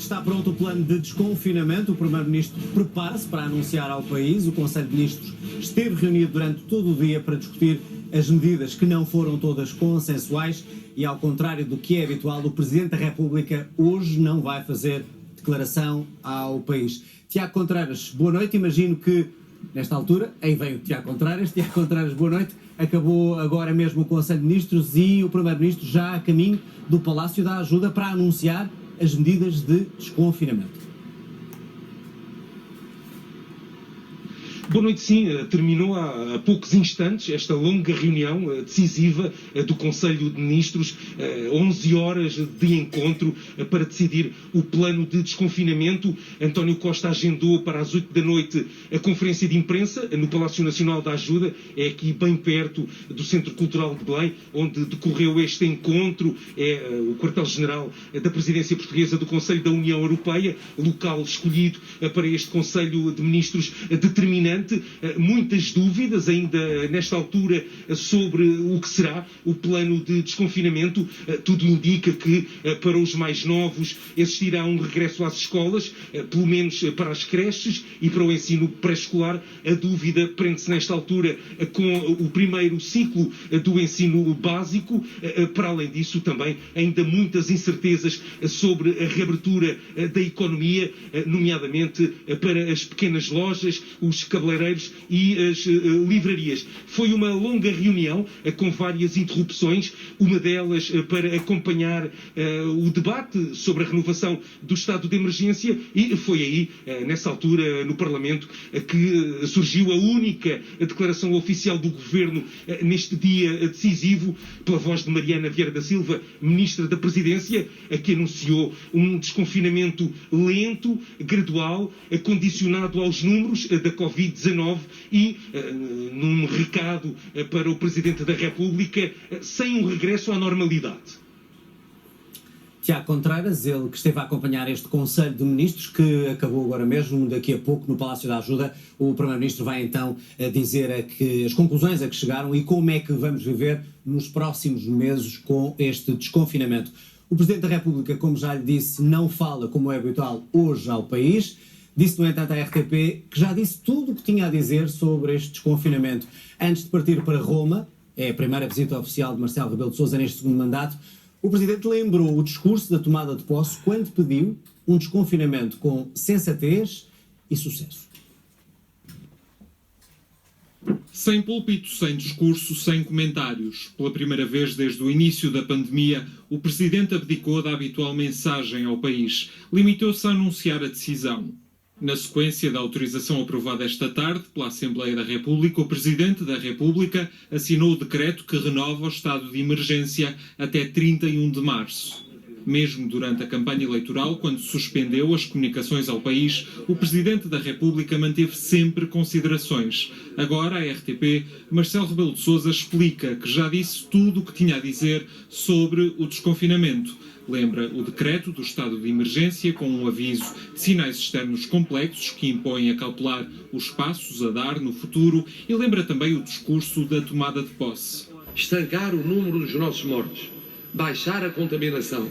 noite está pronto o plano de desconfinamento. O Primeiro-Ministro prepara-se para anunciar ao país. O Conselho de Ministros esteve reunido durante todo o dia para discutir as medidas que não foram todas consensuais e, ao contrário do que é habitual, o Presidente da República hoje não vai fazer declaração ao país. Tiago Contreras, boa noite. Imagino que, nesta altura, aí vem o Tiago Contreras. Tiago Contreras, boa noite. Acabou agora mesmo o Conselho de Ministros e o Primeiro-Ministro já a caminho do Palácio da Ajuda para anunciar as medidas de desconfinamento. Boa noite, sim. Terminou há poucos instantes esta longa reunião decisiva do Conselho de Ministros, 11 horas de encontro para decidir o plano de desconfinamento. António Costa agendou para as 8 da noite a conferência de imprensa no Palácio Nacional da Ajuda, é aqui bem perto do Centro Cultural de Belém, onde decorreu este encontro, é o quartel-general da Presidência Portuguesa do Conselho da União Europeia, local escolhido para este Conselho de Ministros determinante. Muitas dúvidas ainda nesta altura sobre o que será o plano de desconfinamento. Tudo indica que para os mais novos existirá um regresso às escolas, pelo menos para as creches e para o ensino pré-escolar. A dúvida prende-se nesta altura com o primeiro ciclo do ensino básico. Para além disso, também ainda muitas incertezas sobre a reabertura da economia, nomeadamente para as pequenas lojas, os cabeleireiros e as livrarias. Foi uma longa reunião com várias interrupções, uma delas para acompanhar o debate sobre a renovação do estado de emergência, e foi aí, nessa altura, no Parlamento, que surgiu a única declaração oficial do Governo neste dia decisivo, pela voz de Mariana Vieira da Silva, Ministra da Presidência, que anunciou um desconfinamento lento, gradual, condicionado aos números da Covid-19 e, num recado para o Presidente da República, sem um regresso à normalidade. Tiago Contreras, ele que esteve a acompanhar este Conselho de Ministros, que acabou agora mesmo, daqui a pouco, no Palácio da Ajuda. O Primeiro-Ministro vai então dizer as conclusões a que chegaram e como é que vamos viver nos próximos meses com este desconfinamento. O Presidente da República, como já lhe disse, não fala, como é habitual, hoje ao país. Disse, no entanto, à RTP que já disse tudo o que tinha a dizer sobre este desconfinamento. Antes de partir para Roma, é a primeira visita oficial de Marcelo Rebelo de Sousa neste segundo mandato, o Presidente lembrou o discurso da tomada de posse quando pediu um desconfinamento com sensatez e sucesso. Sem púlpito, sem discurso, sem comentários. Pela primeira vez desde o início da pandemia, o Presidente abdicou da habitual mensagem ao país. Limitou-se a anunciar a decisão. Na sequência da autorização aprovada esta tarde pela Assembleia da República, o Presidente da República assinou o decreto que renova o estado de emergência até 31 de março. Mesmo durante a campanha eleitoral, quando suspendeu as comunicações ao país, o Presidente da República manteve sempre considerações. Agora, à RTP, Marcelo Rebelo de Sousa explica que já disse tudo o que tinha a dizer sobre o desconfinamento. Lembra o decreto do estado de emergência com um aviso de sinais externos complexos que impõem a cautelar os passos a dar no futuro e lembra também o discurso da tomada de posse. Estancar o número dos nossos mortos, baixar a contaminação,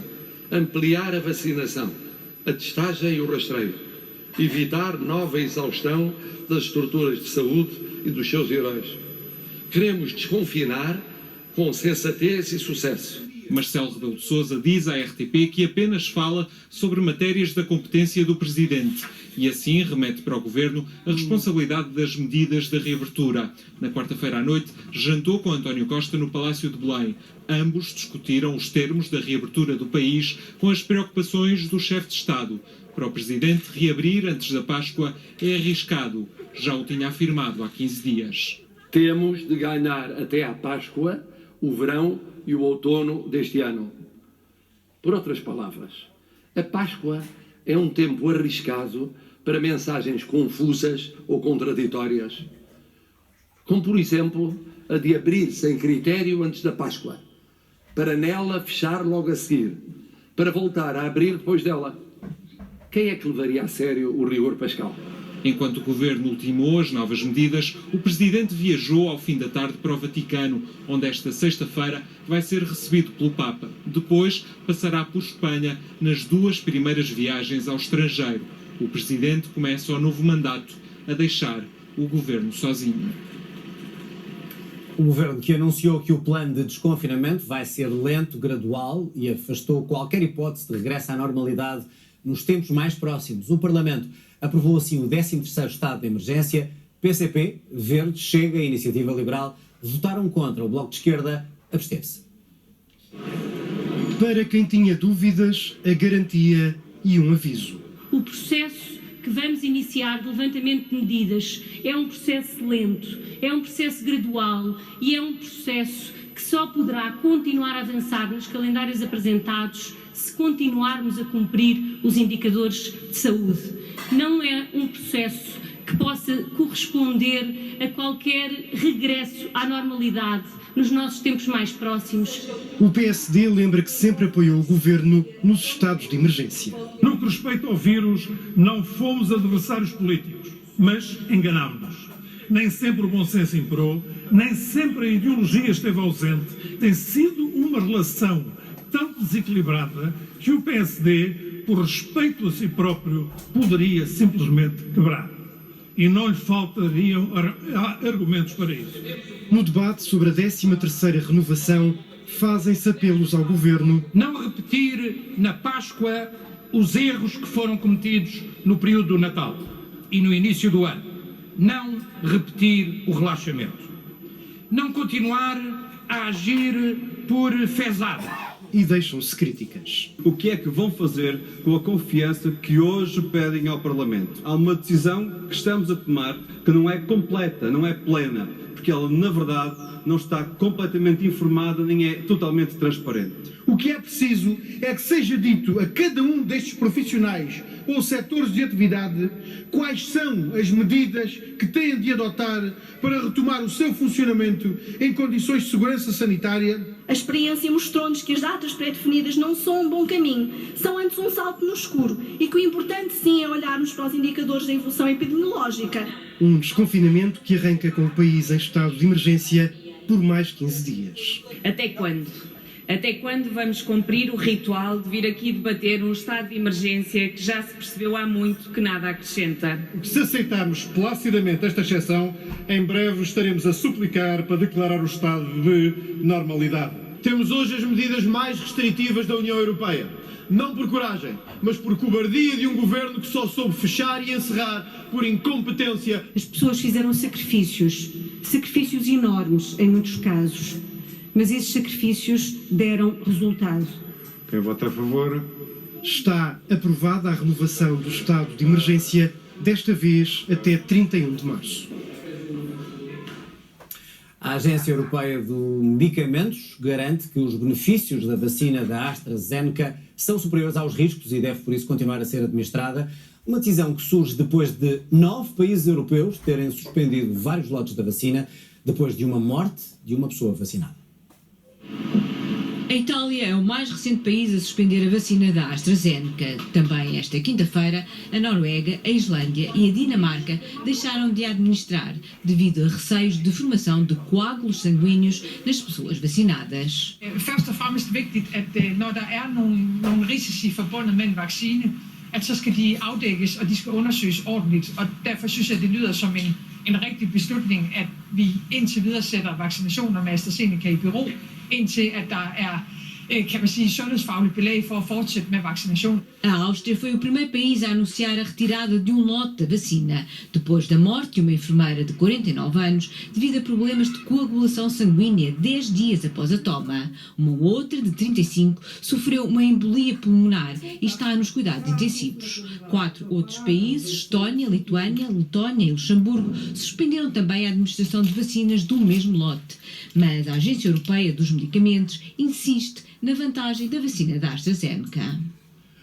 ampliar a vacinação, a testagem e o rastreio, evitar nova exaustão das estruturas de saúde e dos seus heróis. Queremos desconfinar com sensatez e sucesso. Marcelo Rebelo de Sousa diz à RTP que apenas fala sobre matérias da competência do Presidente e assim remete para o Governo a responsabilidade das medidas da reabertura. Na quarta-feira à noite, jantou com António Costa no Palácio de Belém. Ambos discutiram os termos da reabertura do país com as preocupações do chefe de Estado. Para o Presidente, reabrir antes da Páscoa é arriscado. Já o tinha afirmado há 15 dias. Temos de ganhar até à Páscoa o verão e o outono deste ano. Por outras palavras, a Páscoa é um tempo arriscado para mensagens confusas ou contraditórias, como, por exemplo, a de abrir sem critério antes da Páscoa, para nela fechar logo a seguir, para voltar a abrir depois dela. Quem é que levaria a sério o rigor pascal? Enquanto o governo ultimou as novas medidas, o presidente viajou ao fim da tarde para o Vaticano, onde esta sexta-feira vai ser recebido pelo Papa. Depois passará por Espanha nas 2 primeiras viagens ao estrangeiro. O presidente começa o novo mandato a deixar o governo sozinho. O governo que anunciou que o plano de desconfinamento vai ser lento, gradual e afastou qualquer hipótese de regresso à normalidade nos tempos mais próximos. O Parlamento aprovou assim o 13º estado de emergência. PCP, Verde, Chega e Iniciativa Liberal votaram contra. O Bloco de Esquerda absteve-se. Para quem tinha dúvidas, a garantia e um aviso. O processo que vamos iniciar de levantamento de medidas é um processo lento, é um processo gradual e é um processo que só poderá continuar a avançar nos calendários apresentados se continuarmos a cumprir os indicadores de saúde. Não é um processo que possa corresponder a qualquer regresso à normalidade nos nossos tempos mais próximos. O PSD lembra que sempre apoiou o governo nos estados de emergência. No que respeita ao vírus, não fomos adversários políticos, mas enganámos-nos. Nem sempre o bom senso imperou, nem sempre a ideologia esteve ausente. Tem sido uma relação tão desequilibrada que o PSD, por respeito a si próprio, poderia simplesmente quebrar. E não lhe faltariam argumentos para isso. No debate sobre a 13ª renovação, fazem-se apelos ao governo. Não repetir na Páscoa os erros que foram cometidos no período do Natal e no início do ano. Não repetir o relaxamento. Não continuar a agir por fezada. E deixam-se críticas. O que é que vão fazer com a confiança que hoje pedem ao Parlamento? Há uma decisão que estamos a tomar que não é completa, não é plena, porque ela, na verdade, não está completamente informada nem é totalmente transparente. O que é preciso é que seja dito a cada um destes profissionais ou setores de atividade quais são as medidas que têm de adotar para retomar o seu funcionamento em condições de segurança sanitária. A experiência mostrou-nos que as datas pré-definidas não são um bom caminho, são antes um salto no escuro e que o importante sim é olharmos para os indicadores da evolução epidemiológica. Um desconfinamento que arranca com o país em estado de emergência por mais 15 dias. Até quando? Até quando vamos cumprir o ritual de vir aqui debater um estado de emergência que já se percebeu há muito que nada acrescenta? Se aceitarmos placidamente esta exceção, em breve estaremos a suplicar para declarar o estado de normalidade. Temos hoje as medidas mais restritivas da União Europeia. Não por coragem, mas por cobardia de um governo que só soube fechar e encerrar por incompetência. As pessoas fizeram sacrifícios enormes em muitos casos, mas esses sacrifícios deram resultado. Quem vota a favor? Está aprovada a renovação do estado de emergência, desta vez até 31 de março. A Agência Europeia de Medicamentos garante que os benefícios da vacina da AstraZeneca são superiores aos riscos e deve, por isso, continuar a ser administrada. Uma decisão que surge depois de 9 países europeus terem suspendido vários lotes da vacina depois de uma morte de uma pessoa vacinada. A Itália é o mais recente país a suspender a vacina da AstraZeneca. Também esta quinta-feira, a Noruega, a Islândia e a Dinamarca deixaram de administrar devido a receios de formação de coágulos sanguíneos nas pessoas vacinadas. Først og fremmest vigtigt, at når der er nogle risici forbundet med en vaccine, at så skal de afdækkes, og de skal undersøges ordentligt. Og derfor synes jeg, det lyder som en rigtig beslutning, at vi indtil videre sætter vaccinationer med AstraZeneca i bero, indtil at der er, kan man sige, sundhedsfagligt belæg for at fortsætte med vaccination. A Áustria foi o primeiro país a anunciar a retirada de lote da vacina, depois da morte de uma enfermeira de 49 anos devido a problemas de coagulação sanguínea 10 dias após a toma. Uma outra, de 35, sofreu uma embolia pulmonar e está nos cuidados intensivos. 4 outros países, Estónia, Lituânia, Letónia e Luxemburgo, suspenderam também a administração de vacinas do mesmo lote. Mas a Agência Europeia dos Medicamentos insiste na vantagem da vacina da AstraZeneca.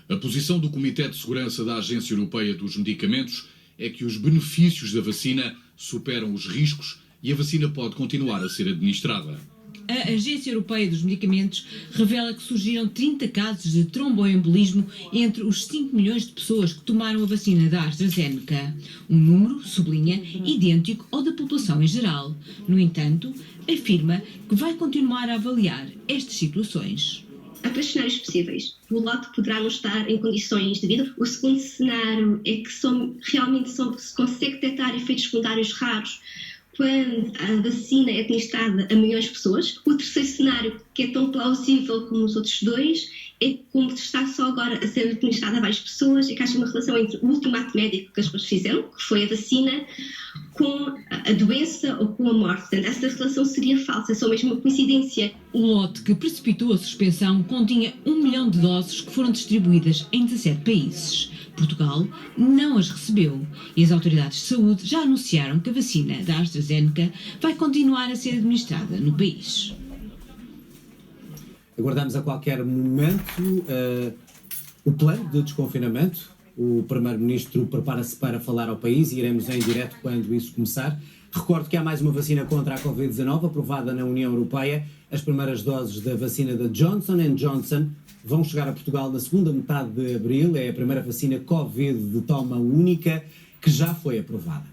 A posição do Comitê de Segurança da Agência Europeia dos Medicamentos é que os benefícios da vacina superam os riscos e a vacina pode continuar a ser administrada. A Agência Europeia dos Medicamentos revela que surgiram 30 casos de tromboembolismo entre os 5 milhões de pessoas que tomaram a vacina da AstraZeneca. Um número, sublinha, idêntico ao da população em geral. No entanto, afirma que vai continuar a avaliar estas situações. Há 3 cenários possíveis. O lote poderá não estar em condições de vida. O segundo cenário é que realmente se consegue detectar efeitos secundários raros quando a vacina é administrada a milhões de pessoas. O terceiro cenário, que é tão plausível como os outros dois, é como está só agora a ser administrada a várias pessoas e que haja uma relação entre o último ato médico que as pessoas fizeram, que foi a vacina, com a doença ou com a morte. Portanto, essa relação seria falsa, é só mesmo uma coincidência. O lote que precipitou a suspensão continha 1 milhão de doses que foram distribuídas em 17 países. Portugal não as recebeu e as autoridades de saúde já anunciaram que a vacina da AstraZeneca vai continuar a ser administrada no país. Aguardamos a qualquer momento o plano de desconfinamento. O Primeiro-Ministro prepara-se para falar ao país e iremos em direto quando isso começar. Recordo que há mais uma vacina contra a Covid-19 aprovada na União Europeia. As primeiras doses da vacina da Johnson & Johnson vão chegar a Portugal na segunda metade de abril. É a primeira vacina Covid de toma única que já foi aprovada.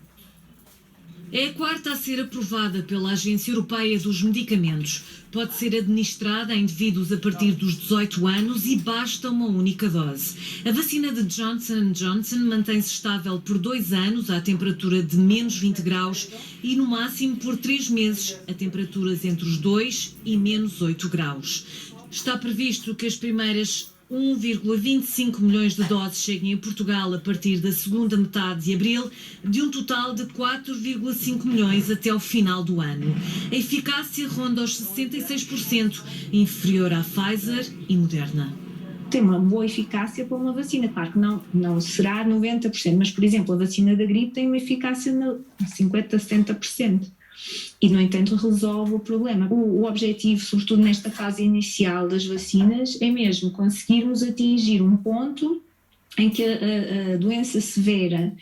É a quarta a ser aprovada pela Agência Europeia dos Medicamentos. Pode ser administrada a indivíduos a partir dos 18 anos e basta uma única dose. A vacina de Johnson & Johnson mantém-se estável por 2 anos à temperatura de menos 20 graus e no máximo por 3 meses a temperaturas entre os 2 e menos 8 graus. Está previsto que as primeiras 1,25 milhões de doses cheguem a Portugal a partir da segunda metade de abril, de um total de 4,5 milhões até o final do ano. A eficácia ronda os 66%, inferior à Pfizer e Moderna. Tem uma boa eficácia para uma vacina, claro que não será 90%, mas, por exemplo, a vacina da gripe tem uma eficácia de 50% a 70%. E, no entanto, resolve o problema. O objetivo, sobretudo nesta fase inicial das vacinas, é mesmo conseguirmos atingir um ponto em que a doença severa,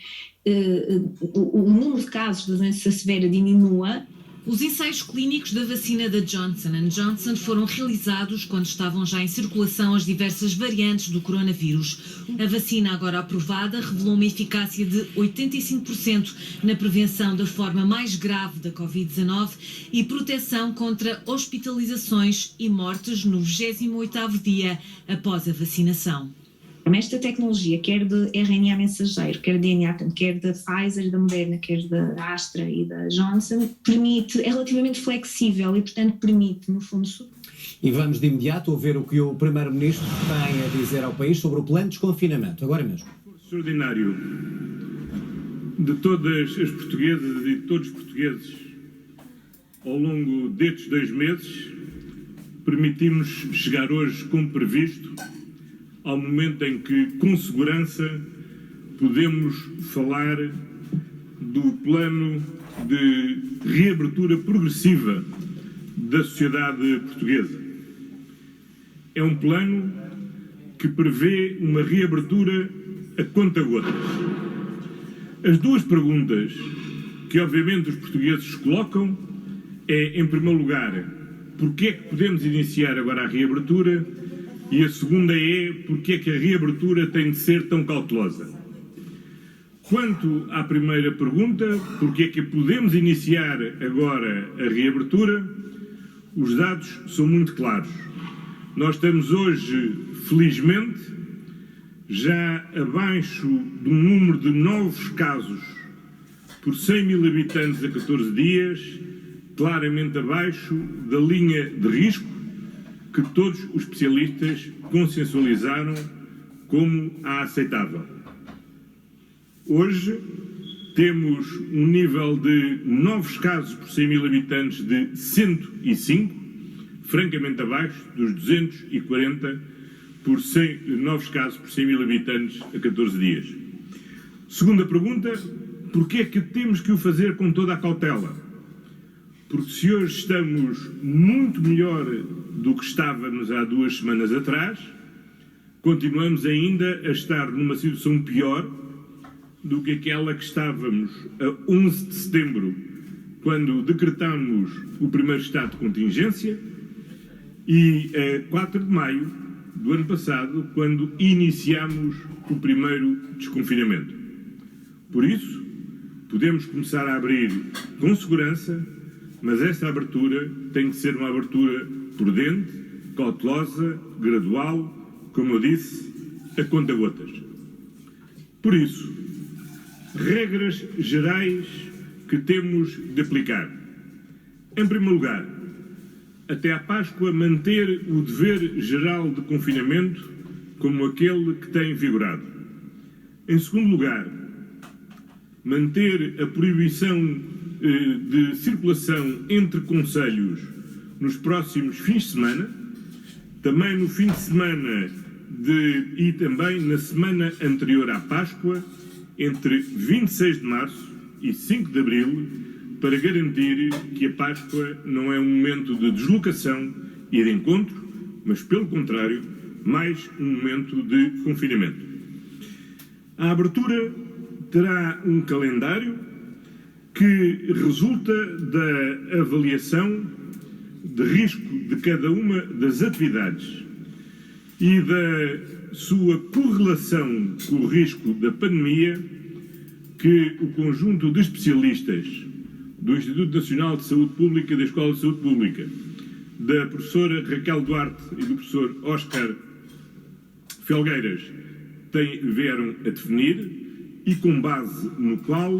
o número de casos da doença severa diminua. Os ensaios clínicos da vacina da Johnson & Johnson foram realizados quando estavam já em circulação as diversas variantes do coronavírus. A vacina agora aprovada revelou uma eficácia de 85% na prevenção da forma mais grave da Covid-19 e proteção contra hospitalizações e mortes no 28º dia após a vacinação. Esta tecnologia, quer de RNA mensageiro, quer de DNA, quer da Pfizer, da Moderna, quer da Astra e da Johnson, é relativamente flexível e, portanto, permite, no fundo... E vamos de imediato ouvir o que o Primeiro-Ministro tem a dizer ao país sobre o plano de desconfinamento, agora mesmo. Extraordinário de todas as portuguesas e de todos os portugueses ao longo destes 2 meses, permitimos chegar hoje, como previsto, ao momento em que, com segurança, podemos falar do plano de reabertura progressiva da sociedade portuguesa. É um plano que prevê uma reabertura a conta-gotas. As 2 perguntas que, obviamente, os portugueses colocam é, em primeiro lugar, porquê é que podemos iniciar agora a reabertura? E a segunda é porque é que a reabertura tem de ser tão cautelosa. Quanto à primeira pergunta, porque é que podemos iniciar agora a reabertura, os dados são muito claros. Nós estamos hoje, felizmente, já abaixo do número de novos casos por 100 mil habitantes a 14 dias, claramente abaixo da linha de risco que todos os especialistas consensualizaram como a aceitável. Hoje temos um nível de novos casos por 100 mil habitantes de 105, francamente abaixo dos 240 novos casos por 100 mil habitantes a 14 dias. Segunda pergunta, porquê é que temos que o fazer com toda a cautela? Porque se hoje estamos muito melhor do que estávamos há 2 semanas atrás, continuamos ainda a estar numa situação pior do que aquela que estávamos a 11 de setembro, quando decretamos o primeiro estado de contingência, e a 4 de maio do ano passado, quando iniciamos o primeiro desconfinamento. Por isso, podemos começar a abrir com segurança, mas essa abertura tem que ser uma abertura prudente, cautelosa, gradual, como eu disse, a conta-gotas. Por isso, regras gerais que temos de aplicar. Em primeiro lugar, até à Páscoa, manter o dever geral de confinamento como aquele que tem vigorado. Em segundo lugar, manter a proibição de circulação entre concelhos nos próximos fins de semana, também no fim de semana e também na semana anterior à Páscoa, entre 26 de março e 5 de abril, para garantir que a Páscoa não é um momento de deslocação e de encontro, mas, pelo contrário, mais um momento de confinamento. A abertura terá um calendário que resulta da avaliação de risco de cada uma das atividades e da sua correlação com o risco da pandemia que o conjunto de especialistas do Instituto Nacional de Saúde Pública e da Escola de Saúde Pública, da professora Raquel Duarte e do professor Óscar Felgueiras vieram a definir e com base no qual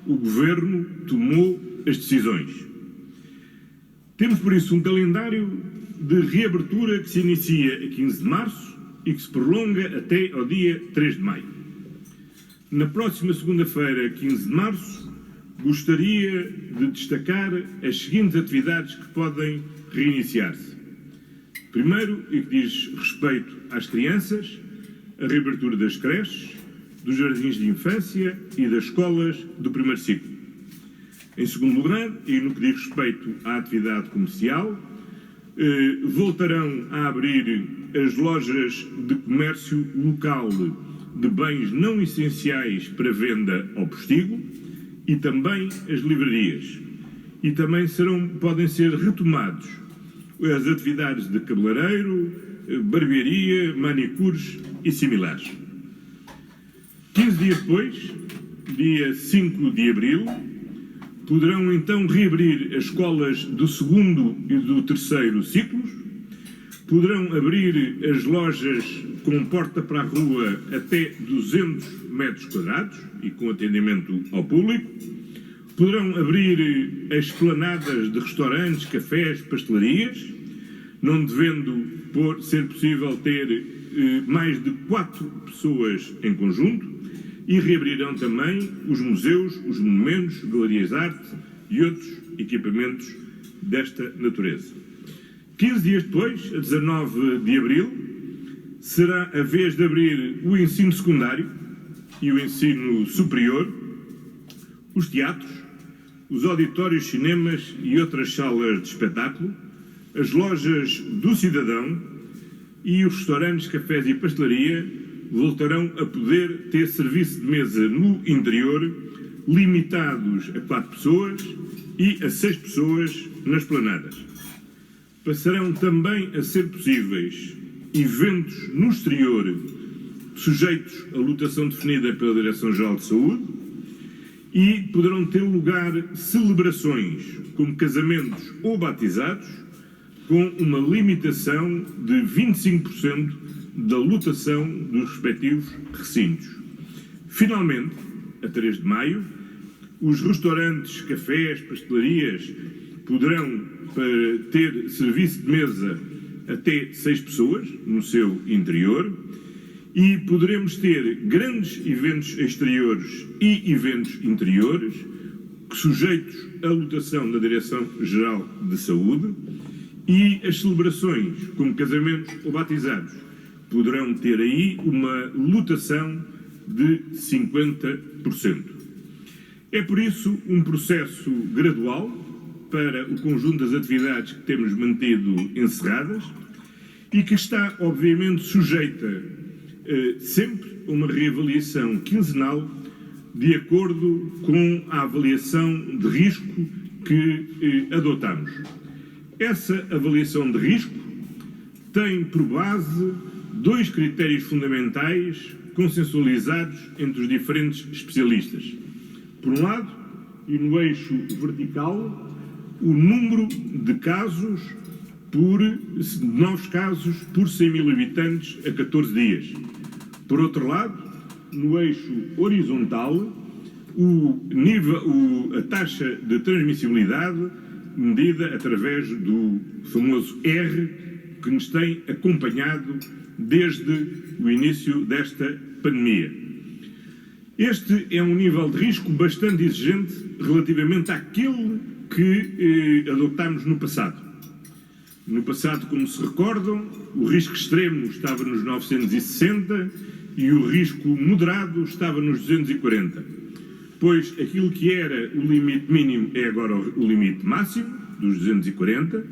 o Governo tomou as decisões. Temos, por isso, um calendário de reabertura que se inicia a 15 de março e que se prolonga até ao dia 3 de maio. Na próxima segunda-feira, 15 de março, gostaria de destacar as seguintes atividades que podem reiniciar-se. Primeiro, e que diz respeito às crianças, a reabertura das creches, dos jardins de infância e das escolas do primeiro ciclo. Em segundo lugar, e no que diz respeito à atividade comercial, voltarão a abrir as lojas de comércio local de bens não essenciais para venda ao postigo e também as livrarias. E também podem ser retomados as atividades de cabeleireiro, barbearia, manicures e similares. 15 dias depois, dia 5 de abril, poderão então reabrir as escolas do segundo e do terceiro ciclos, poderão abrir as lojas com porta para a rua até 200 metros quadrados e com atendimento ao público, poderão abrir as esplanadas de restaurantes, cafés, pastelarias, não devendo ser possível ter mais de 4 pessoas em conjunto, e reabrirão também os museus, os monumentos, galerias de arte e outros equipamentos desta natureza. 15 dias depois, a 19 de abril, será a vez de abrir o ensino secundário e o ensino superior, os teatros, os auditórios, cinemas e outras salas de espetáculo, as lojas do cidadão e os restaurantes, cafés e pastelaria voltarão a poder ter serviço de mesa no interior, limitados a 4 pessoas e a 6 pessoas nas esplanadas. Passarão também a ser possíveis eventos no exterior sujeitos à lotação definida pela Direção-Geral de Saúde e poderão ter lugar celebrações como casamentos ou batizados com uma limitação de 25% da lotação dos respectivos recintos. Finalmente, a 3 de maio, os restaurantes, cafés, pastelarias poderão ter serviço de mesa até 6 pessoas no seu interior e poderemos ter grandes eventos exteriores e eventos interiores sujeitos à lotação da Direção-Geral de Saúde e as celebrações, como casamentos ou batizados, poderão ter aí uma lotação de 50%. É por isso um processo gradual para o conjunto das atividades que temos mantido encerradas e que está, obviamente, sujeita sempre a uma reavaliação quinzenal de acordo com a avaliação de risco que adotamos. Essa avaliação de risco tem por base 2 critérios fundamentais consensualizados entre os diferentes especialistas. Por um lado, e no eixo vertical, o número de casos novos casos por 100 mil habitantes a 14 dias. Por outro lado, no eixo horizontal, a taxa de transmissibilidade medida através do famoso R, que nos tem acompanhado desde o início desta pandemia. Este é um nível de risco bastante exigente relativamente àquele que adotámos no passado. No passado, como se recordam, o risco extremo estava nos 960 e o risco moderado estava nos 240. Pois aquilo que era o limite mínimo é agora o limite máximo, dos 240,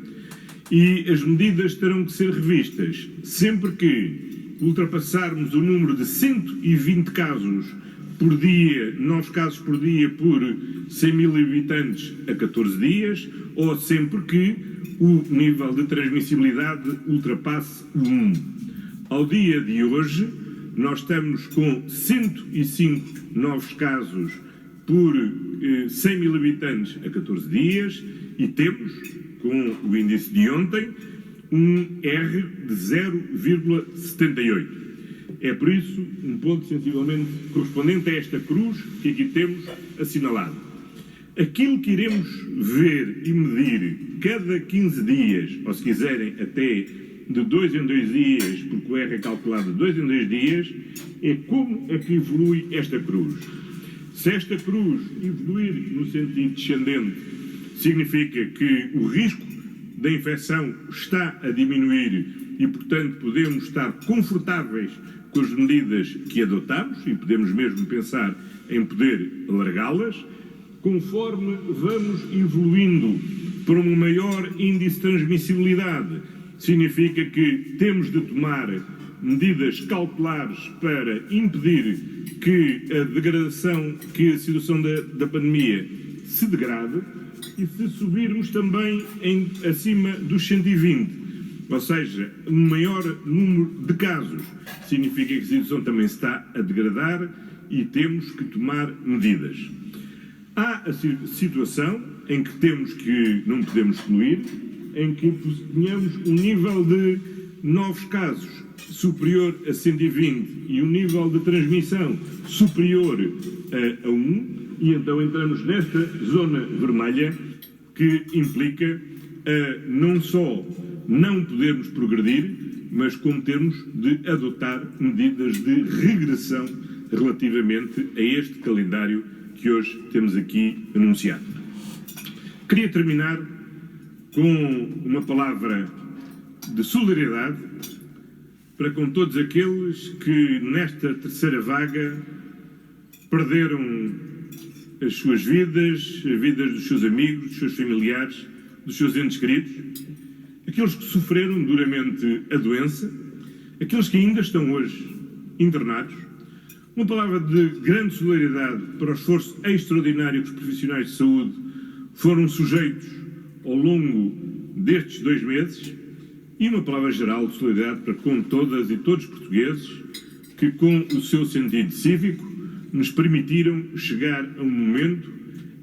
e as medidas terão que ser revistas sempre que ultrapassarmos o número de 120 casos por dia, novos casos por dia por 100 mil habitantes a 14 dias, ou sempre que o nível de transmissibilidade ultrapasse o 1. Ao dia de hoje, nós estamos com 105 novos casos por 100 mil habitantes a 14 dias e temos, com o índice de ontem, um R de 0,78. É por isso um ponto sensivelmente correspondente a esta cruz que aqui temos assinalado. Aquilo que iremos ver e medir cada 15 dias, ou se quiserem até de 2 em 2 dias, porque o R é calculado de 2 em 2 dias, é como é que evolui esta cruz. Se esta cruz evoluir no sentido descendente, significa que o risco da infecção está a diminuir e, portanto, podemos estar confortáveis com as medidas que adotamos e podemos mesmo pensar em poder alargá-las. Conforme vamos evoluindo para um maior índice de transmissibilidade, significa que temos de tomar medidas cautelares para impedir que a degradação, que a situação da pandemia se degrade, e se subirmos também acima dos 120, ou seja, um maior número de casos, significa que a situação também se está a degradar e temos que tomar medidas. Há a situação em que não podemos excluir, em que tenhamos um nível de novos casos superior a 120 e um nível de transmissão superior a 1, e então entramos nesta zona vermelha que implica não só não podermos progredir, mas como termos de adotar medidas de regressão relativamente a este calendário que hoje temos aqui anunciado. Queria terminar com uma palavra de solidariedade para com todos aqueles que nesta terceira vaga perderam as suas vidas, as vidas dos seus amigos, dos seus familiares, dos seus entes queridos, aqueles que sofreram duramente a doença, aqueles que ainda estão hoje internados. Uma palavra de grande solidariedade para o esforço extraordinário que os profissionais de saúde foram sujeitos ao longo destes 2 meses, e uma palavra geral de solidariedade para com todas e todos os portugueses que, com o seu sentido cívico, nos permitiram chegar a um momento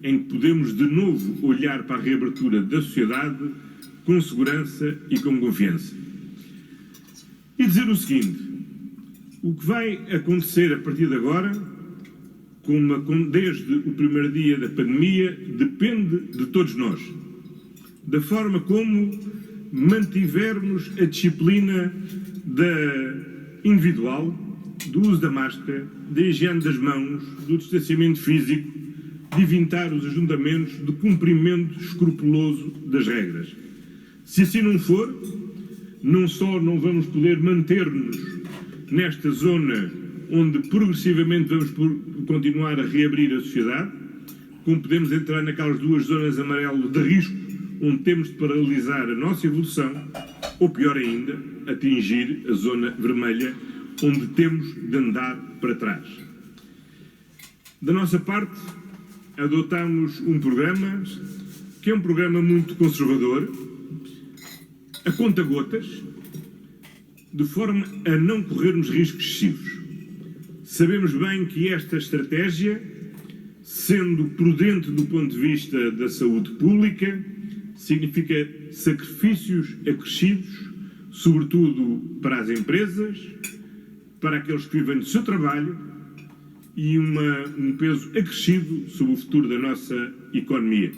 em que podemos de novo olhar para a reabertura da sociedade com segurança e com confiança. E dizer o seguinte: o que vai acontecer a partir de agora, desde o primeiro dia da pandemia, depende de todos nós. Da forma como mantivermos a disciplina individual, do uso da máscara, da higiene das mãos, do distanciamento físico, de evitar os ajuntamentos, do cumprimento escrupuloso das regras. Se assim não for, não só não vamos poder manter-nos nesta zona onde progressivamente vamos continuar a reabrir a sociedade, como podemos entrar naquelas 2 zonas amarelo de risco, onde temos de paralisar a nossa evolução, ou pior ainda, atingir a zona vermelha, onde temos de andar para trás. Da nossa parte, adotamos um programa que é um programa muito conservador, a conta-gotas, de forma a não corrermos riscos excessivos. Sabemos bem que esta estratégia, sendo prudente do ponto de vista da saúde pública, significa sacrifícios acrescidos, sobretudo para as empresas, para aqueles que vivem do seu trabalho e um peso acrescido sobre o futuro da nossa economia.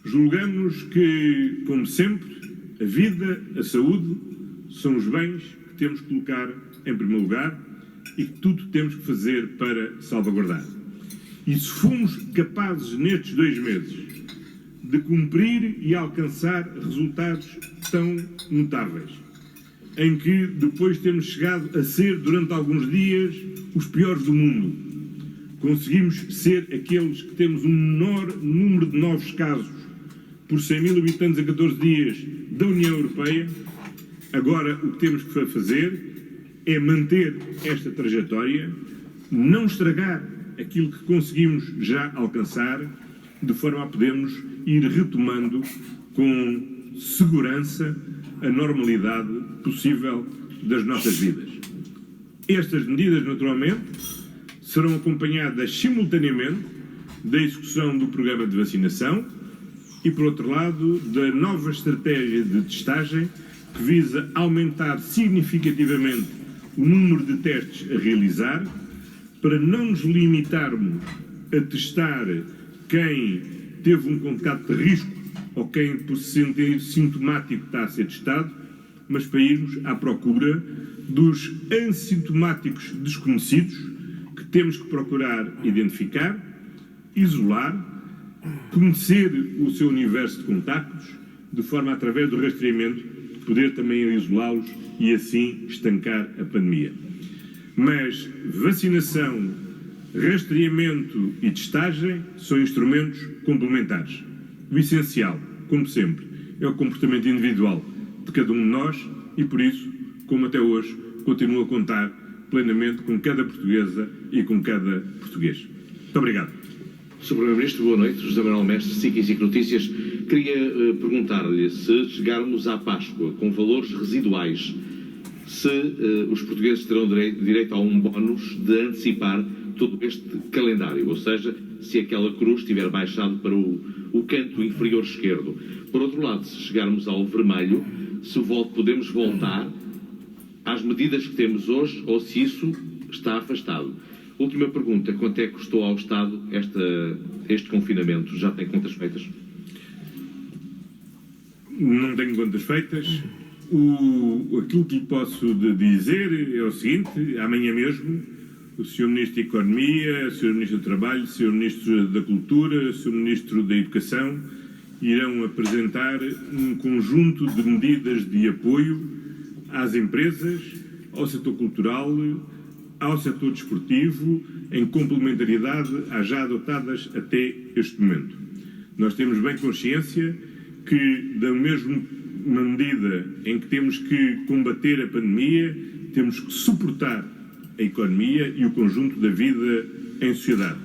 Julgamos que, como sempre, a vida, a saúde, são os bens que temos que colocar em primeiro lugar e que tudo temos que fazer para salvaguardar. E se fomos capazes, nestes 2 meses, de cumprir e alcançar resultados tão notáveis, em que depois temos chegado a ser, durante alguns dias, os piores do mundo, conseguimos ser aqueles que temos um menor número de novos casos por 100 mil habitantes a 14 dias da União Europeia. Agora o que temos que fazer é manter esta trajetória, não estragar aquilo que conseguimos já alcançar, de forma a podermos ir retomando com segurança a normalidade possível das nossas vidas. Estas medidas, naturalmente, serão acompanhadas simultaneamente da execução do programa de vacinação e, por outro lado, da nova estratégia de testagem que visa aumentar significativamente o número de testes a realizar, para não nos limitarmos a testar quem teve um contato de risco ou quem, por se sentir sintomático, está a ser testado, mas para irmos à procura dos assintomáticos desconhecidos que temos que procurar identificar, isolar, conhecer o seu universo de contactos, de forma, através do rastreamento, poder também isolá-los e assim estancar a pandemia. Mas vacinação, rastreamento e testagem são instrumentos complementares. O essencial, como sempre, é o comportamento individual de cada um de nós e, por isso, como até hoje, continuo a contar plenamente com cada portuguesa e com cada português. Muito obrigado. Sr. Primeiro-Ministro, boa noite. José Manuel Mestre, SIC e SIC Notícias. Queria perguntar-lhe, se chegarmos à Páscoa com valores residuais, se os portugueses terão direito a um bónus de antecipar todo este calendário, ou seja, se aquela cruz estiver baixado para o canto inferior esquerdo. Por outro lado, se chegarmos ao vermelho, se podemos voltar às medidas que temos hoje ou se isso está afastado. Última pergunta, quanto é que custou ao Estado este confinamento? Já tem contas feitas? Não tenho contas feitas. Aquilo que lhe posso dizer é o seguinte: amanhã mesmo o Sr. Ministro da Economia, o Sr. Ministro do Trabalho, o Sr. Ministro da Cultura, o Sr. Ministro da Educação irão apresentar um conjunto de medidas de apoio às empresas, ao setor cultural, ao setor desportivo, em complementaridade às já adotadas até este momento. Nós temos bem consciência que, da mesma medida em que temos que combater a pandemia, temos que suportar a economia e o conjunto da vida em sociedade.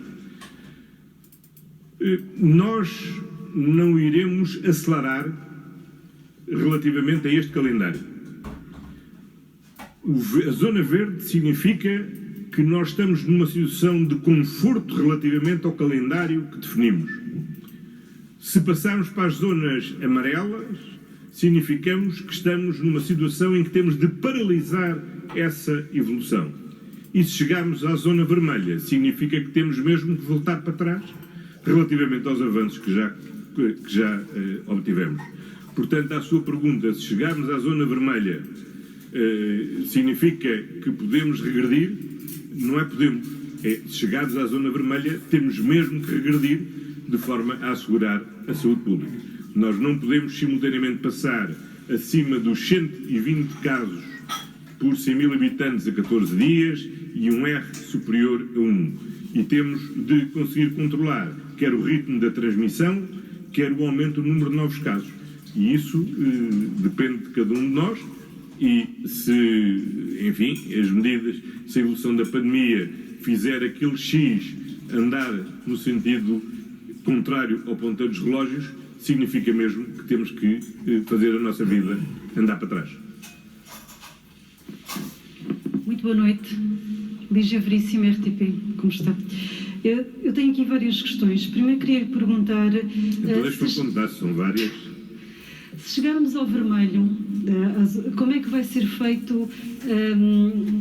Nós não iremos acelerar relativamente a este calendário. A zona verde significa que nós estamos numa situação de conforto relativamente ao calendário que definimos. Se passarmos para as zonas amarelas, significamos que estamos numa situação em que temos de paralisar essa evolução. E se chegarmos à zona vermelha, significa que temos mesmo que voltar para trás relativamente aos avanços que já obtivemos. Portanto, à sua pergunta, se chegarmos à zona vermelha, significa que podemos regredir? Não é podemos. É, se chegarmos à zona vermelha, temos mesmo que regredir de forma a assegurar a saúde pública. Nós não podemos simultaneamente passar acima dos 120 casos por 100 mil habitantes a 14 dias e um R superior a 1. E temos de conseguir controlar quer o ritmo da transmissão, quer o aumento do número de novos casos. E isso depende de cada um de nós. E se, enfim, as medidas, se a evolução da pandemia fizer aquele X andar no sentido contrário ao ponteiro dos relógios, significa mesmo que temos que fazer a nossa vida andar para trás. Muito boa noite. Lígia Veríssima, RTP, como está? Eu tenho aqui várias questões. Primeiro queria lhe perguntar... Então deixa-me contar, são várias. Se chegarmos ao vermelho, como é que vai ser feito,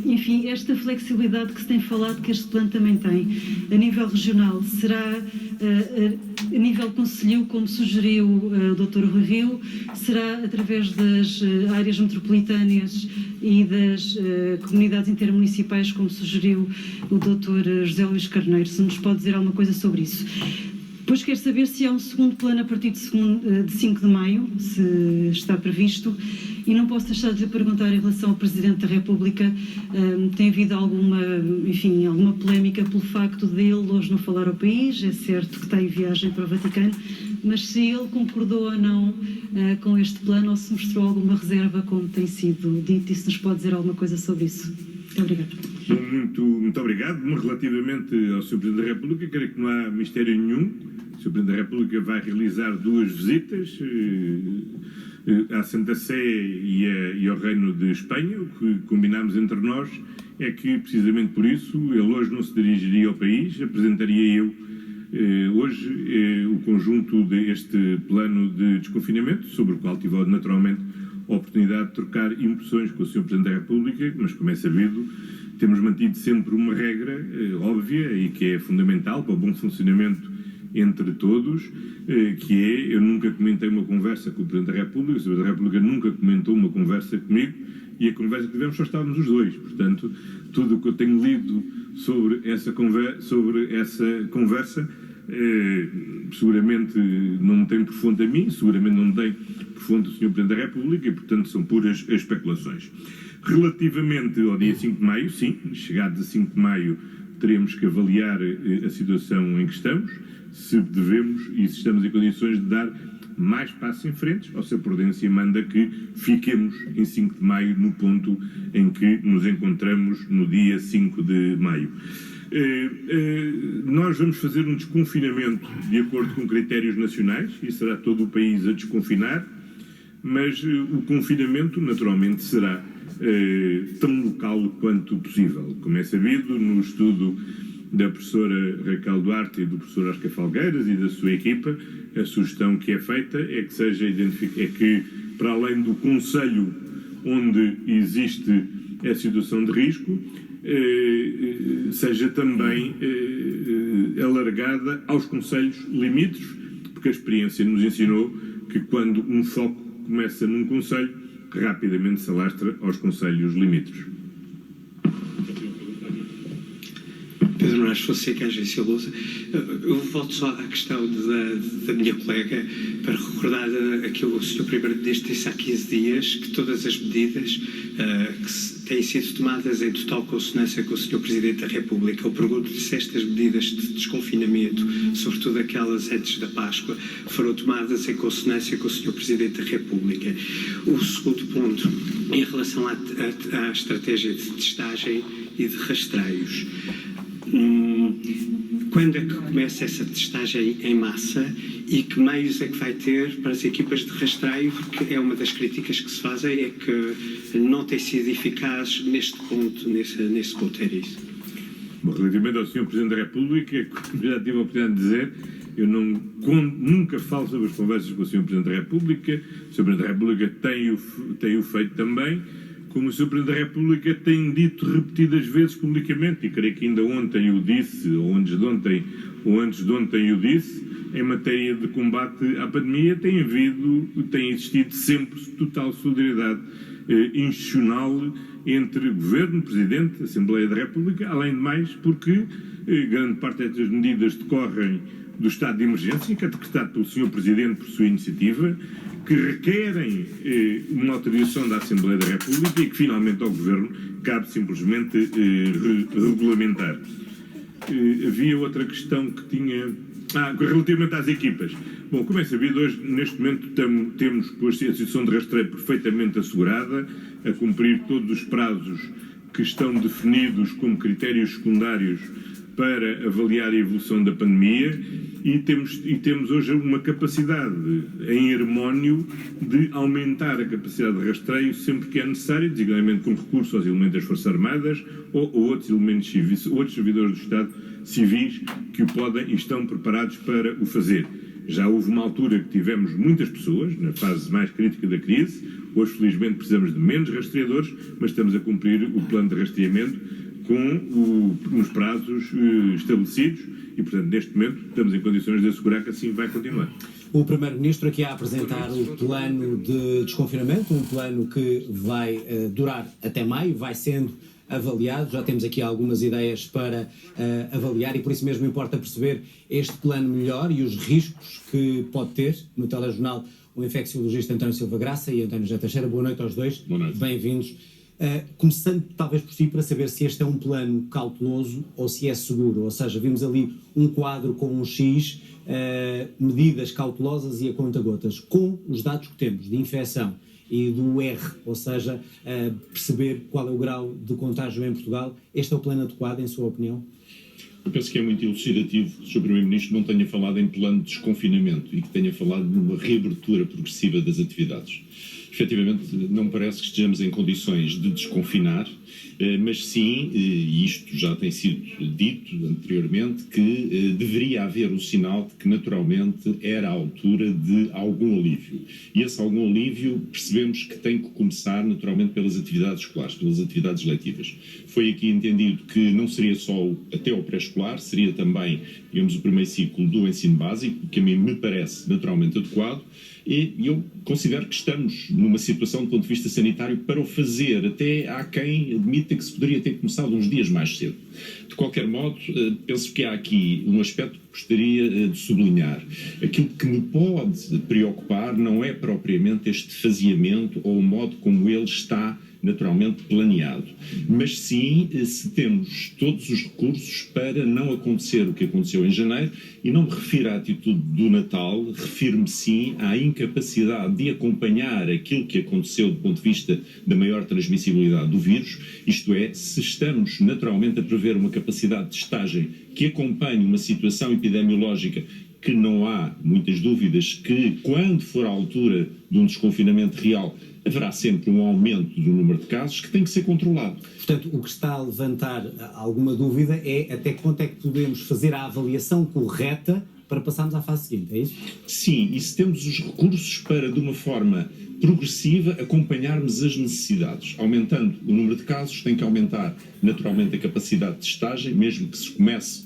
enfim, esta flexibilidade que se tem falado que este plano também tem? A nível regional, será a nível concelhio, como sugeriu o Dr. Rui Rio? Será através das áreas metropolitanas e das comunidades intermunicipais, como sugeriu o Dr. José Luís Carneiro? Se nos pode dizer alguma coisa sobre isso. Depois quero saber se há um segundo plano a partir de 5 de maio, se está previsto, e não posso deixar de lhe perguntar em relação ao Presidente da República, tem havido alguma polémica pelo facto de ele hoje não falar ao país, é certo que está em viagem para o Vaticano, mas se ele concordou ou não com este plano ou se mostrou alguma reserva, como tem sido dito, e se nos pode dizer alguma coisa sobre isso. Muito obrigado. Muito obrigado. Relativamente ao Sr. Presidente da República, creio que não há mistério nenhum. O Sr. Presidente da República vai realizar 2 visitas à Santa Sé e ao Reino de Espanha. O que combinámos entre nós é que, precisamente por isso, ele hoje não se dirigiria ao país, apresentaria eu hoje o conjunto deste plano de desconfinamento, sobre o qual tive naturalmente a oportunidade de trocar impressões com o Sr. Presidente da República, mas como é sabido, temos mantido sempre uma regra óbvia e que é fundamental para o bom funcionamento entre todos, que é, eu nunca comentei uma conversa com o Presidente da República, o Sr. Presidente da República nunca comentou uma conversa comigo, e a conversa que tivemos só estávamos os dois. Portanto, tudo o que eu tenho lido sobre essa conversa seguramente não tem por fonte a mim, seguramente não tem por fonte o Sr. Presidente da República, e portanto são puras especulações. Relativamente ao dia 5 de maio, sim, chegado a 5 de maio teremos que avaliar a situação em que estamos, se devemos e se estamos em condições de dar mais passos em frente, ou se a prudência manda que fiquemos em 5 de maio no ponto em que nos encontramos no dia 5 de maio. Nós vamos fazer um desconfinamento de acordo com critérios nacionais, e será todo o país a desconfinar, mas o confinamento naturalmente será tão local quanto possível. Como é sabido, no estudo da professora Raquel Duarte e do professor Oscar Falgueiras e da sua equipa, a sugestão que é feita é que seja que, para além do concelho onde existe a situação de risco, seja também alargada aos concelhos limítrofes, porque a experiência nos ensinou que quando um foco começa num concelho, rapidamente se alastra aos concelhos limítrofes. Pedro Nunes Fonseca, Agência Lusa. Eu volto só à questão da minha colega para recordar aquilo que o Sr. Primeiro-Ministro disse há 15 dias, que todas as medidas que têm sido tomadas em total consonância com o Sr. Presidente da República. Eu pergunto-lhe se estas medidas de desconfinamento, sobretudo aquelas antes da Páscoa, foram tomadas em consonância com o Sr. Presidente da República. O segundo ponto, em relação à estratégia de testagem e de rastreios. Quando é que começa essa testagem em massa e que meios é que vai ter para as equipas de rastreio? Porque é uma das críticas que se fazem, é que não tem sido eficaz neste ponto, nesse ponto, era isso. Bom, relativamente ao Sr. Presidente da República, como já tive a oportunidade de dizer, eu nunca falo sobre as conversas com o Sr. Presidente da República. O Sr. Presidente da República tem o feito também, como o Sr. Presidente da República tem dito repetidas vezes publicamente, e creio que ainda ontem o disse, ou antes de ontem o disse, em matéria de combate à pandemia tem existido sempre total solidariedade institucional entre Governo, Presidente, Assembleia da República, além de mais porque grande parte destas medidas decorrem do estado de emergência, que é decretado pelo Sr. Presidente por sua iniciativa, que requerem uma autorização da Assembleia da República e que finalmente ao Governo cabe simplesmente regulamentar. Havia outra questão que tinha... relativamente às equipas. Bom, como é sabido, hoje, neste momento, temos a situação de rastreio perfeitamente assegurada, a cumprir todos os prazos que estão definidos como critérios secundários para avaliar a evolução da pandemia e temos hoje uma capacidade em harmónio de aumentar a capacidade de rastreio sempre que é necessário, designadamente com recurso aos elementos das Forças Armadas ou outros elementos civis, outros servidores do Estado civis que o podem e estão preparados para o fazer. Já houve uma altura que tivemos muitas pessoas, na fase mais crítica da crise. Hoje, felizmente, precisamos de menos rastreadores, mas estamos a cumprir o plano de rastreamento com os prazos estabelecidos e, portanto, neste momento, estamos em condições de assegurar que assim vai continuar. O Primeiro-Ministro aqui a apresentar o plano de desconfinamento, um plano que vai durar até maio, vai sendo avaliado, já temos aqui algumas ideias para avaliar e por isso mesmo importa perceber este plano melhor e os riscos que pode ter. No telejornal, o infecciologista António Silva Graça e António José Teixeira. Boa noite aos dois, bem-vindos. Começando talvez por si, para saber se este é um plano cauteloso ou se é seguro, ou seja, vimos ali um quadro com um X, medidas cautelosas e a conta-gotas. Com os dados que temos de infecção e do R, ou seja, perceber qual é o grau de contágio em Portugal, este é o plano adequado, em sua opinião? Eu penso que é muito elucidativo que o Sr. Primeiro-Ministro não tenha falado em plano de desconfinamento e que tenha falado de uma reabertura progressiva das atividades. Efetivamente, não me parece que estejamos em condições de desconfinar, mas sim, e isto já tem sido dito anteriormente, que deveria haver o sinal de que naturalmente era a altura de algum alívio. E esse algum alívio percebemos que tem que começar naturalmente pelas atividades escolares, pelas atividades letivas. Foi aqui entendido que não seria só até ao pré-escolar, seria também, digamos, o primeiro ciclo do ensino básico, que a mim me parece naturalmente adequado. E eu considero que estamos numa situação do ponto de vista sanitário para o fazer. Até há quem admita que se poderia ter começado uns dias mais cedo. De qualquer modo, penso que há aqui um aspecto que gostaria de sublinhar. Aquilo que me pode preocupar não é propriamente este faseamento ou o modo como ele está naturalmente planeado, mas sim se temos todos os recursos para não acontecer o que aconteceu em janeiro, e não me refiro à atitude do Natal, refiro-me sim à incapacidade de acompanhar aquilo que aconteceu do ponto de vista da maior transmissibilidade do vírus, isto é, se estamos naturalmente a prever uma capacidade de testagem que acompanhe uma situação epidemiológica que não há muitas dúvidas que, quando for a altura de um desconfinamento real, haverá sempre um aumento do número de casos que tem que ser controlado. Portanto, o que está a levantar alguma dúvida é até que ponto é que podemos fazer a avaliação correta para passarmos à fase seguinte, é isso? Sim, e se temos os recursos para, de uma forma progressiva, acompanharmos as necessidades. Aumentando o número de casos, tem que aumentar naturalmente a capacidade de testagem, mesmo que se comece,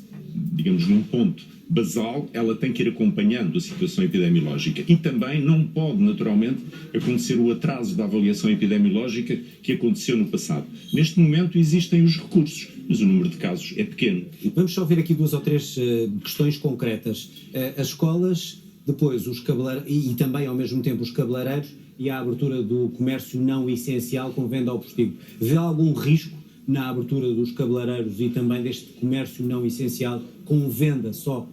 digamos, num ponto basal, ela tem que ir acompanhando a situação epidemiológica e também não pode naturalmente acontecer o atraso da avaliação epidemiológica que aconteceu no passado. Neste momento existem os recursos, mas o número de casos é pequeno. Vamos só ver aqui duas ou três questões concretas. As escolas, depois os cabeleireiros e também ao mesmo tempo os cabeleireiros e a abertura do comércio não essencial com venda ao postigo. Vê algum risco na abertura dos cabeleireiros e também deste comércio não essencial com venda só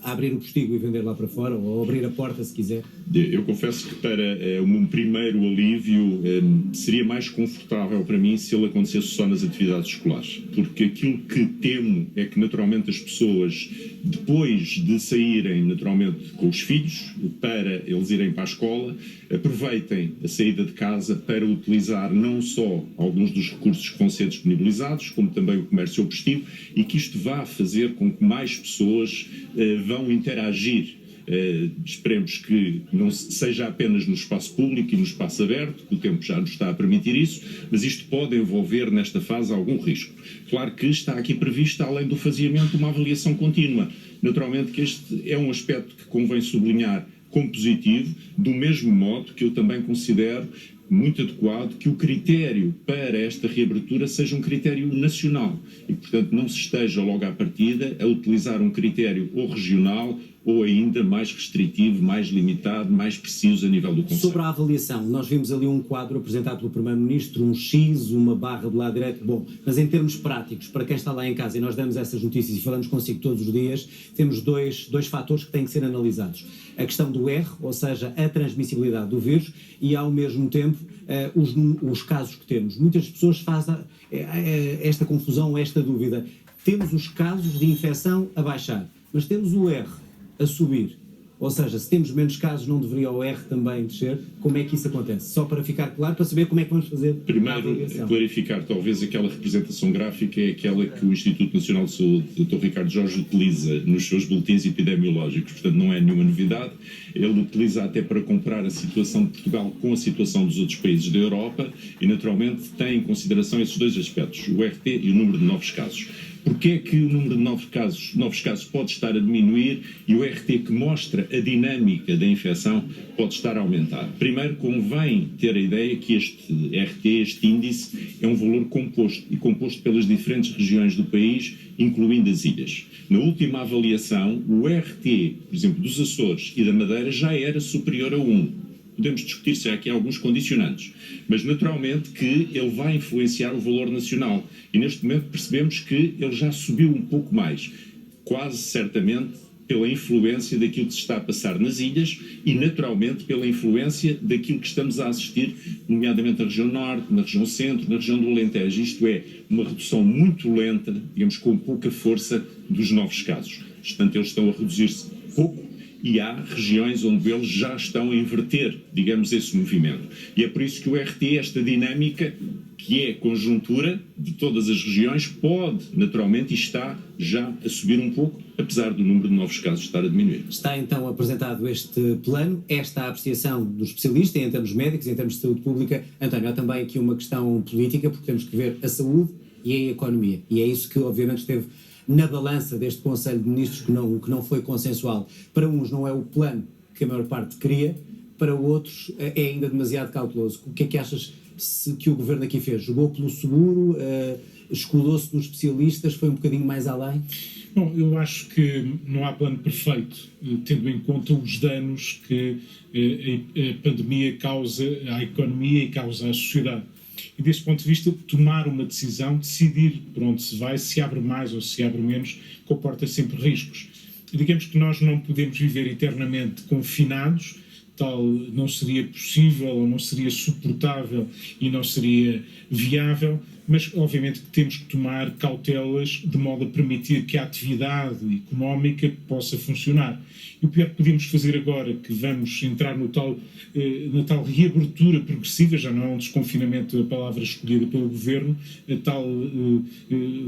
a abrir o postigo e vender lá para fora, ou abrir a porta se quiser? Eu confesso que para um primeiro alívio seria mais confortável para mim se ele acontecesse só nas atividades escolares, porque aquilo que temo é que naturalmente as pessoas, depois de saírem naturalmente com os filhos para eles irem para a escola, aproveitem a saída de casa para utilizar não só alguns dos recursos que vão ser disponibilizados, como também o comércio ao postigo, e que isto vá fazer com que mais pessoas vão interagir. Esperemos que não seja apenas no espaço público e no espaço aberto, que o tempo já nos está a permitir isso, mas isto pode envolver nesta fase algum risco. Claro que está aqui prevista, além do faseamento, uma avaliação contínua. Naturalmente que este é um aspecto que convém sublinhar como positivo, do mesmo modo que eu também considero muito adequado que o critério para esta reabertura seja um critério nacional e, portanto, não se esteja logo à partida a utilizar um critério ou regional ou ainda mais restritivo, mais limitado, mais preciso a nível do Conselho. Sobre a avaliação, nós vimos ali um quadro apresentado pelo Primeiro-Ministro, um X, uma barra do lado direito, bom, mas em termos práticos, para quem está lá em casa, e nós damos essas notícias e falamos consigo todos os dias, temos dois fatores que têm que ser analisados. A questão do R, ou seja, a transmissibilidade do vírus, e ao mesmo tempo os casos que temos. Muitas pessoas fazem esta confusão, esta dúvida. temos os casos de infecção a baixar, mas temos o R a subir. Ou seja, se temos menos casos, não deveria o R também descer? Como é que isso acontece? Só para ficar claro, para saber como é que vamos fazer primeiro, a avaliação. Clarificar, talvez aquela representação gráfica é aquela que o Instituto Nacional de Saúde, Dr. Ricardo Jorge, utiliza nos seus boletins epidemiológicos. Portanto, não é nenhuma novidade. Ele utiliza até para comparar a situação de Portugal com a situação dos outros países da Europa e, naturalmente, tem em consideração esses dois aspectos, o RT e o número de novos casos. Porquê é que o número de novos casos pode estar a diminuir e o RT, que mostra a dinâmica da infecção, pode estar a aumentar? Primeiro, convém ter a ideia que este RT, este índice, é um valor composto, e composto pelas diferentes regiões do país, incluindo as ilhas. Na última avaliação, o RT, por exemplo, dos Açores e da Madeira já era superior a 1. Podemos discutir se há aqui alguns condicionantes, mas naturalmente que ele vai influenciar o valor nacional. E neste momento percebemos que ele já subiu um pouco mais, quase certamente pela influência daquilo que se está a passar nas ilhas e naturalmente pela influência daquilo que estamos a assistir, nomeadamente na região norte, na região centro, na região do Alentejo. Isto é, uma redução muito lenta, digamos, com pouca força dos novos casos. Portanto, eles estão a reduzir-se pouco. E há regiões onde eles já estão a inverter, digamos, esse movimento. E é por isso que o RT, esta dinâmica, que é conjuntura de todas as regiões, pode, naturalmente, e está já a subir um pouco, apesar do número de novos casos estar a diminuir. Está então apresentado este plano, esta apreciação do especialista em termos médicos, em termos de saúde pública. António, há também aqui uma questão política, porque temos que ver a saúde e a economia. E é isso que, obviamente, esteve na balança deste Conselho de Ministros, que não foi consensual. Para uns não é o plano que a maior parte queria, para outros é ainda demasiado cauteloso. O que é que achas que o Governo aqui fez? Jogou pelo seguro, escudou-se nos especialistas, foi um bocadinho mais além? Bom, eu acho que não há plano perfeito, tendo em conta os danos que a pandemia causa à economia e causa à sociedade. E desse ponto de vista, tomar uma decisão, decidir por onde se vai, se abre mais ou se abre menos, comporta sempre riscos. E digamos que nós não podemos viver eternamente confinados, tal não seria possível ou não seria suportável e não seria viável, mas obviamente que temos que tomar cautelas de modo a permitir que a atividade económica possa funcionar. E o pior que podemos fazer agora, que vamos entrar na tal reabertura progressiva, já não é um desconfinamento a palavra escolhida pelo Governo, a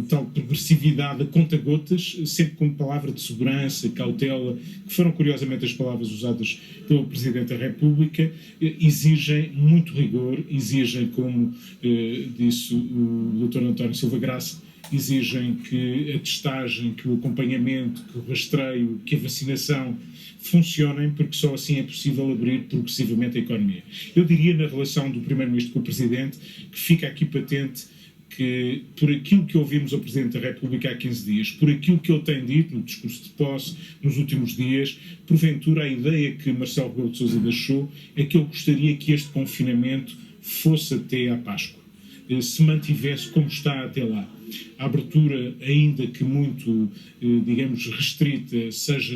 tal progressividade a conta-gotas, sempre com palavra de segurança, cautela, que foram curiosamente as palavras usadas pelo Presidente da República, exigem muito rigor, exigem, como disse o Dr. António Silva Graça, exigem que a testagem, que o acompanhamento, que o rastreio, que a vacinação funcionem, porque só assim é possível abrir progressivamente a economia. Eu diria, na relação do Primeiro-Ministro com o Presidente, que fica aqui patente que, por aquilo que ouvimos ao Presidente da República há 15 dias, por aquilo que ele tem dito no discurso de posse nos últimos dias, porventura a ideia que Marcelo Rebelo de Sousa deixou é que ele gostaria que este confinamento fosse até à Páscoa, se mantivesse como está até lá. A abertura, ainda que muito, digamos, restrita, seja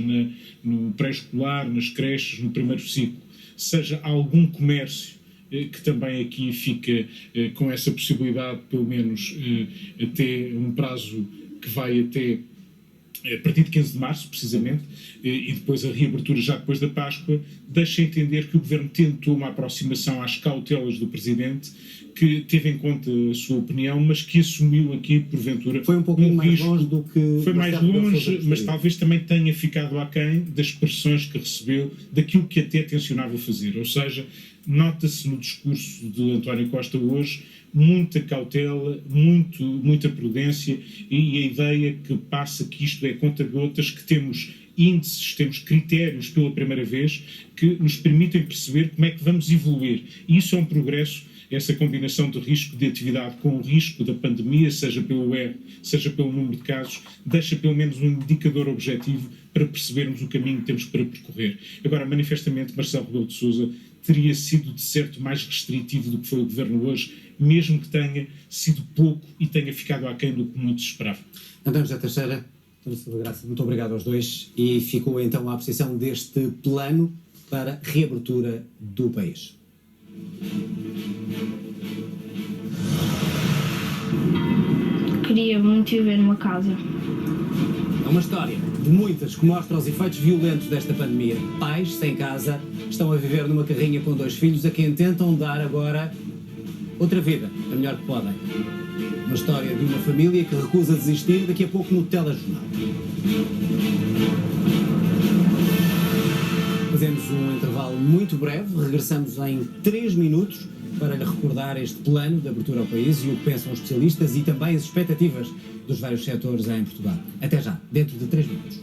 no pré-escolar, nas creches, no primeiro ciclo, seja algum comércio que também aqui fica com essa possibilidade, pelo menos até um prazo que vai até a partir de 15 de março, precisamente, e depois a reabertura já depois da Páscoa, deixa entender que o Governo tentou uma aproximação às cautelas do Presidente, que teve em conta a sua opinião, mas que assumiu aqui, porventura, foi um pouquinho mais longe do que... Foi mais longe, mas talvez também tenha ficado aquém das expressões que recebeu, daquilo que até tencionava fazer. Ou seja, nota-se no discurso de António Costa hoje muita cautela, muita prudência e a ideia que passa que isto é conta-gotas, que temos índices, temos critérios pela primeira vez que nos permitem perceber como é que vamos evoluir. E isso é um progresso, essa combinação de risco de atividade com o risco da pandemia, seja pelo R, seja pelo número de casos, deixa pelo menos um indicador objetivo para percebermos o caminho que temos para percorrer. Agora, manifestamente, Marcelo Rebelo de Sousa teria sido, de certo, mais restritivo do que foi o Governo hoje, mesmo que tenha sido pouco e tenha ficado aquém do que muitos esperavam. António José Teixeira, Dr. Silva Graça, muito obrigado aos dois, e ficou então a apreciação deste plano para reabertura do país. queria muito viver numa casa. É uma história de muitas que mostra os efeitos violentos desta pandemia. Pais sem casa estão a viver numa carrinha com 2 filhos a quem tentam dar agora outra vida, a melhor que podem. Uma história de uma família que recusa desistir, daqui a pouco no telejornal. Fazemos um intervalo muito breve, regressamos em 3 minutos para lhe recordar este plano de abertura ao país e o que pensam os especialistas e também as expectativas dos vários setores em Portugal. Até já, dentro de 3 minutos.